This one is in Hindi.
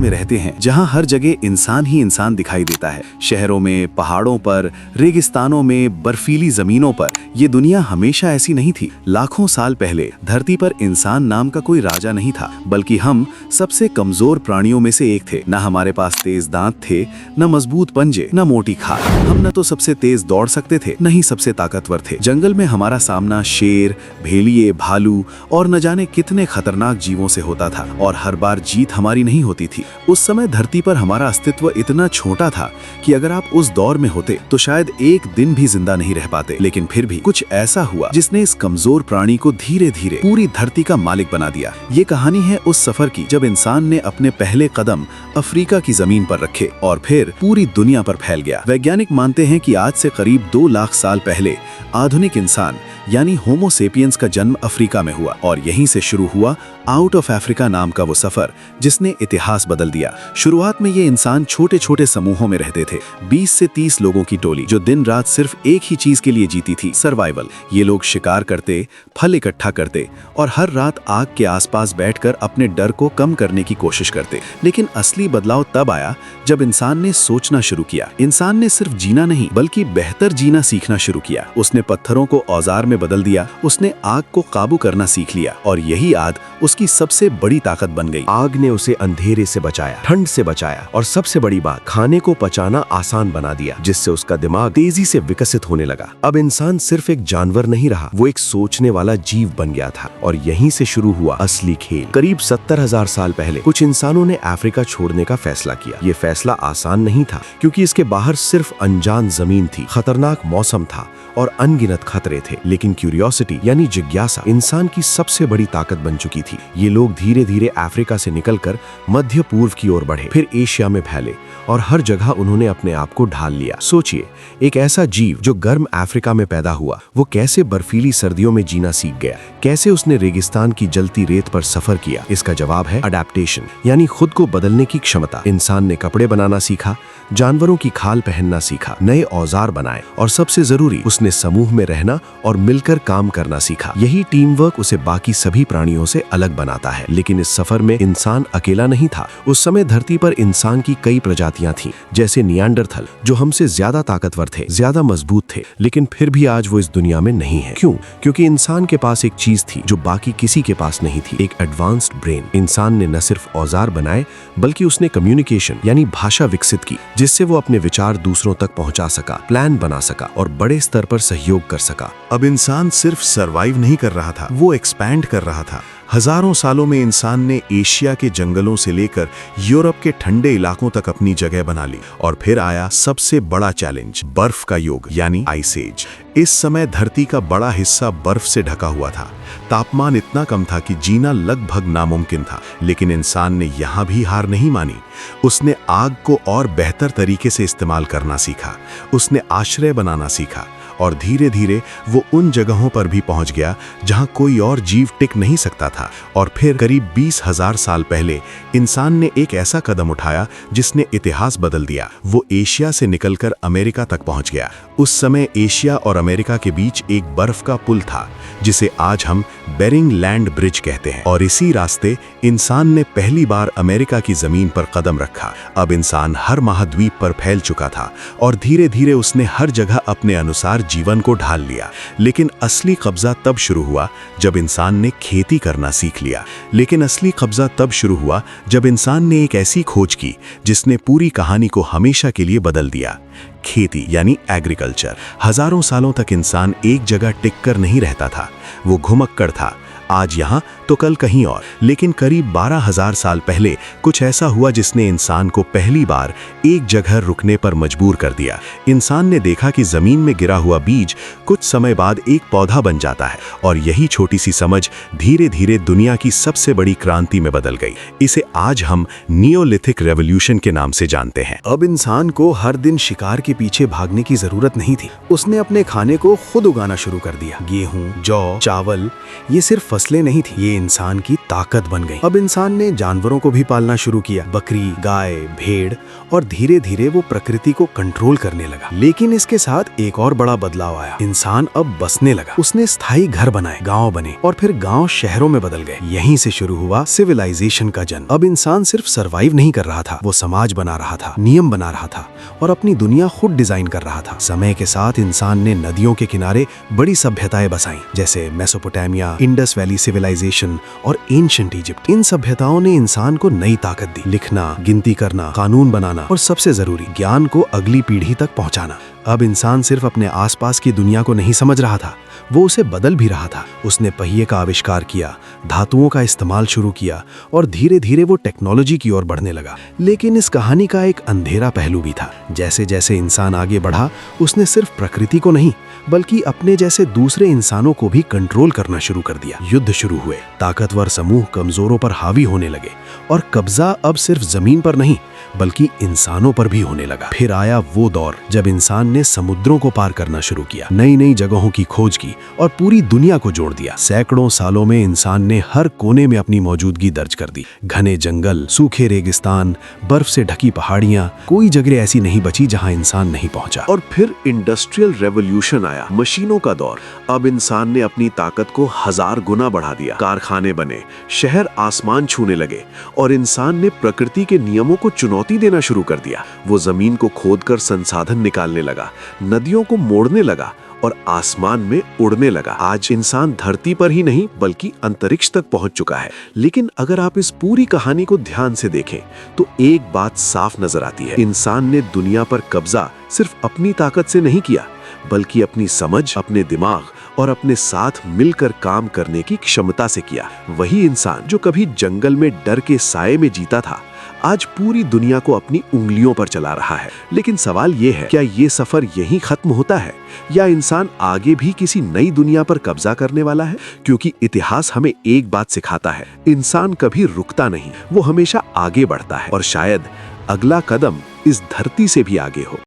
में रहते हैं जहां हर जगह इंसान ही इंसान दिखाई देता है। शहरों में, पहाड़ों पर, रेगिस्तानों में, बर्फीली जमीनों पर ये दुनिया हमेशा ऐसी नहीं थी। लाखों साल पहले धरती पर इंसान नाम का कोई राजा नहीं था, बल्कि हम सबसे कमजोर प्राणियों में से एक थे। न हमारे पास तेज दांत थे, न मजबूत पंजे, न मोटी खाल। हम न तो सबसे तेज दौड़ सकते थे, न ही सबसे ताकतवर थे। जंगल में हमारा सामना शेर, भेड़िए, भालू और न जाने कितने खतरनाक जीवों से होता था, और हर बार जीत हमारी नहीं होती थी। उस समय धरती पर हमारा अस्तित्व इतना छोटा था कि अगर आप उस दौर में होते तो शायद एक दिन भी जिंदा नहीं रह पाते। लेकिन फिर भी कुछ ऐसा हुआ जिसने इस कमजोर प्राणी को धीरे धीरे पूरी धरती का मालिक बना दिया। ये कहानी है उस सफर की जब इंसान ने अपने पहले कदम अफ्रीका की जमीन पर रखे और फिर पूरी दुनिया पर फैल गया। वैज्ञानिक मानते हैं कि आज से करीब 2 लाख साल पहले आधुनिक इंसान यानी होमो सेपियंस का जन्म अफ्रीका में हुआ, और यहीं से शुरू हुआ आउट ऑफ अफ्रीका नाम का वो सफर जिसने इतिहास बदल दिया। शुरुआत में ये इंसान छोटे छोटे समूहों में रहते थे, 20 से 30 लोगों की टोली जो दिन रात सिर्फ एक ही चीज के लिए जीती थी, सर्वाइवल। ये लोग शिकार करते, फल इकट्ठा करते और हर रात आग के आसपास बैठकर अपने डर को कम करने की कोशिश करते। लेकिन असली बदलाव तब आया जब इंसान ने सोचना शुरू किया। इंसान ने सिर्फ जीना नहीं बल्कि बेहतर जीना सीखना शुरू किया। उसने पत्थरों को औजार में बदल दिया, उसने आग को काबू करना सीख लिया, और यही आग उसकी सबसे बड़ी ताकत बन गई। आग ने उसे अंधेरे से बचाया, ठंड से बचाया, और सबसे बड़ी बात, खाने को पचाना आसान बना दिया, जिससे उसका दिमाग तेजी से विकसित होने लगा। अब इंसान सिर्फ एक जानवर नहीं रहा, वो एक सोचने वाला जीव बन गया था। और यहीं से शुरू हुआ असली खेल। करीब 70,000 साल पहले कुछ इंसानों ने अफ्रीका छोड़ने का फैसला किया। ये फैसला आसान नहीं था, क्योंकि इसके बाहर सिर्फ अनजान जमीन थी, खतरनाक मौसम था और अनगिनत खतरे थे। लेकिन क्यूरियोसिटी यानी जिज्ञासा इंसान की सबसे बड़ी ताकत बन चुकी थी। ये लोग धीरे धीरे अफ्रीका से निकलकर मध्य पूर्व की ओर बढ़े, फिर एशिया में फैले, और हर जगह उन्होंने अपने आप को ढाल लिया। सोचिए, एक ऐसा जीव जो गर्म अफ्रीका में पैदा हुआ, वो कैसे बर्फीली सर्दियों में जीना सीख गया, कैसे उसने रेगिस्तान की जलती रेत पर सफर किया। इसका जवाब है अडैप्टेशन, यानी खुद को बदलने की क्षमता। इंसान ने कपड़े बनाना सीखा, जानवरों की खाल पहनना सीखा, नए औजार बनाए, और सबसे जरूरी, उसने समूह में रहना और मिलकर काम करना सीखा। यही टीम वर्क उसे बाकी सभी प्राणियों से अलग बनाता है। लेकिन इस सफर में इंसान अकेला नहीं था। उस समय धरती पर इंसान की कई प्रजातियां थीं, जैसे नियांडरथल, जो हमसे ज्यादा ताकतवर थे, ज्यादा मजबूत थे, लेकिन फिर भी आज वो इस दुनिया में नहीं है। क्यों? क्योंकि इंसान के पास एक चीज थी जो बाकी किसी के पास नहीं थी, एक एडवांस्ड ब्रेन। इंसान ने न सिर्फ औजार बनाए, बल्कि उसने कम्युनिकेशन यानी भाषा विकसित की, जिससे वो अपने विचार दूसरों तक पहुंचा सका, प्लान बना सका और बड़े स्तर पर सहयोग कर सका। अब इंसान सिर्फ सरवाइव नहीं कर रहा था, वो एक्सपैंड कर रहा था। हजारों सालों में इंसान ने एशिया के जंगलों से लेकर यूरोप के ठंडे इलाकों तक अपनी जगह बना ली। और फिर आया सबसे बड़ा चैलेंज, बर्फ का युग यानी आइस एज। इस समय धरती का बड़ा हिस्सा बर्फ से ढका हुआ था। तापमान इतना कम था कि जीना लगभग नामुमकिन था। लेकिन इंसान ने यहाँ भी हार नहीं मानी। उसने आग को और बेहतर तरीके से इस्तेमाल करना सीखा, उसने आश्रय बनाना सीखा, और धीरे धीरे वो उन जगहों पर भी पहुंच गया जहां कोई और जीव टिक नहीं सकता था। और फिर करीब 20,000 साल पहले इंसान ने एक ऐसा कदम उठाया जिसने इतिहास बदल दिया। वो एशिया से निकलकर अमेरिका तक पहुंच गया। उस समय एशिया और अमेरिका के बीच एक बर्फ का पुल था, जिसे आज हम बेरिंग लैंड ब्रिज कहते हैं। और इसी रास्ते इंसान ने पहली बार अमेरिका की जमीन पर कदम रखा। अब इंसान हर महाद्वीप पर फैल चुका था, और धीरे धीरे उसने हर जगह अपने अनुसार जीवन को ढाल लिया। लेकिन असली कब्जा तब शुरू हुआ जब इंसान ने खेती करना सीख लिया। लेकिन असली कब्जा तब शुरू हुआ जब इंसान ने एक ऐसी खोज की जिसने पूरी कहानी को हमेशा के लिए बदल दिया। खेती यानी एग्रीकल्चर। हजारों सालों तक इंसान एक जगह टिक कर नहीं रहता था, वो घुमक्कड़ था, आज यहाँ तो कल कहीं और। लेकिन करीब 12,000 साल पहले कुछ ऐसा हुआ जिसने इंसान को पहली बार एक जगह रुकने पर मजबूर कर दिया। इंसान ने देखा कि जमीन में गिरा हुआ बीज कुछ समय बाद एक पौधा बन जाता है, और यही छोटी सी समझ धीरे धीरे दुनिया की सबसे बड़ी क्रांति में बदल गई। इसे आज हम नियोलिथिक रेवोल्यूशन के नाम से जानते हैं। अब इंसान को हर दिन शिकार के पीछे भागने की जरूरत नहीं थी। उसने अपने खाने को खुद उगाना शुरू कर दिया। गेहूं, जौ, चावल, ये सिर्फ फसलें नहीं थी, ये इंसान की ताकत बन गई। अब इंसान ने जानवरों को भी पालना शुरू किया, बकरी, गाय, भेड़, और धीरे धीरे वो प्रकृति को कंट्रोल करने लगा। लेकिन इसके साथ एक और बड़ा बदलाव आया। इंसान अब बसने लगा। उसने स्थायी घर बनाए, गांव बने, और फिर गांव शहरों में बदल गए। यहीं से शुरू हुआ सिविलाइजेशन का जन्म। अब इंसान सिर्फ सरवाइव नहीं कर रहा था, वो समाज बना रहा था, नियम बना रहा था, और अपनी दुनिया खुद डिजाइन कर रहा था। समय के साथ इंसान ने नदियों के किनारे बड़ी सभ्यताएं बसाई, जैसे मेसोपोटामिया, इंडस वैली सिविलाइजेशन और एंशिएंट इजिप्ट। इन सभ्यताओं ने इंसान को नई ताकत दी, लिखना, गिनती करना, कानून बनाना, और सबसे जरूरी, ज्ञान को अगली पीढ़ी तक पहुंचाना। अब इंसान सिर्फ अपने आसपास की दुनिया को नहीं समझ रहा था, वो उसे बदल भी रहा था। उसने पहिए का आविष्कार किया, धातुओं का इस्तेमाल शुरू किया, और धीरे धीरे वो टेक्नोलॉजी की ओर बढ़ने लगा। लेकिन इस कहानी का एक अंधेरा पहलू भी था। जैसे जैसे इंसान आगे बढ़ा, उसने सिर्फ प्रकृति को नहीं, बल्कि अपने जैसे दूसरे इंसानों को भी कंट्रोल करना शुरू कर दिया। युद्ध शुरू हुए, ताकतवर समूह कमजोरों पर हावी होने लगे, और कब्जा अब सिर्फ जमीन पर नहीं, बल्कि इंसानों पर भी होने लगा। फिर आया वो दौर जब इंसान ने समुद्रों को पार करना शुरू किया, नई नई जगहों की खोज की, और पूरी दुनिया को जोड़ दिया। सैकड़ों सालों में इंसान ने हर कोने में अपनी मौजूदगी दर्ज कर दी। घने जंगल, सूखे रेगिस्तान, बर्फ से ढकी पहाड़ियां, कोई जगह ऐसी नहीं बची जहां इंसान नहीं पहुंचा। और फिर इंडस्ट्रियल रेवोल्यूशन आया, मशीनों का दौर। अब इंसान ने अपनी ताकत को 1000 गुना बढ़ा दिया। कारखाने बने, शहर आसमान छूने लगे, और इंसान ने प्रकृति के नियमों को चुनौती देना शुरू कर दिया। वो जमीन को खोदकर संसाधन निकालने लगा, नदियों को मोड़ने लगा, और आसमान में उड़ने लगा। आज इंसान धरती पर ही नहीं बल्कि अंतरिक्ष तक पहुंच चुका है। लेकिन अगर आप इस पूरी कहानी को ध्यान से देखें तो एक बात साफ नजर आती है। इंसान ने दुनिया पर कब्जा सिर्फ अपनी ताकत से नहीं किया, बल्कि अपनी समझ, अपने दिमाग और अपने साथ मिलकर काम करने की क्षमता से किया। वही इंसान जो कभी जंगल में डर के साए में जीता था, आज पूरी दुनिया को अपनी उंगलियों पर चला रहा है। लेकिन सवाल ये है, क्या ये सफर यहीं खत्म होता है, या इंसान आगे भी किसी नई दुनिया पर कब्जा करने वाला है? क्योंकि इतिहास हमें एक बात सिखाता है, इंसान कभी रुकता नहीं, वो हमेशा आगे बढ़ता है, और शायद अगला कदम इस धरती से भी आगे हो।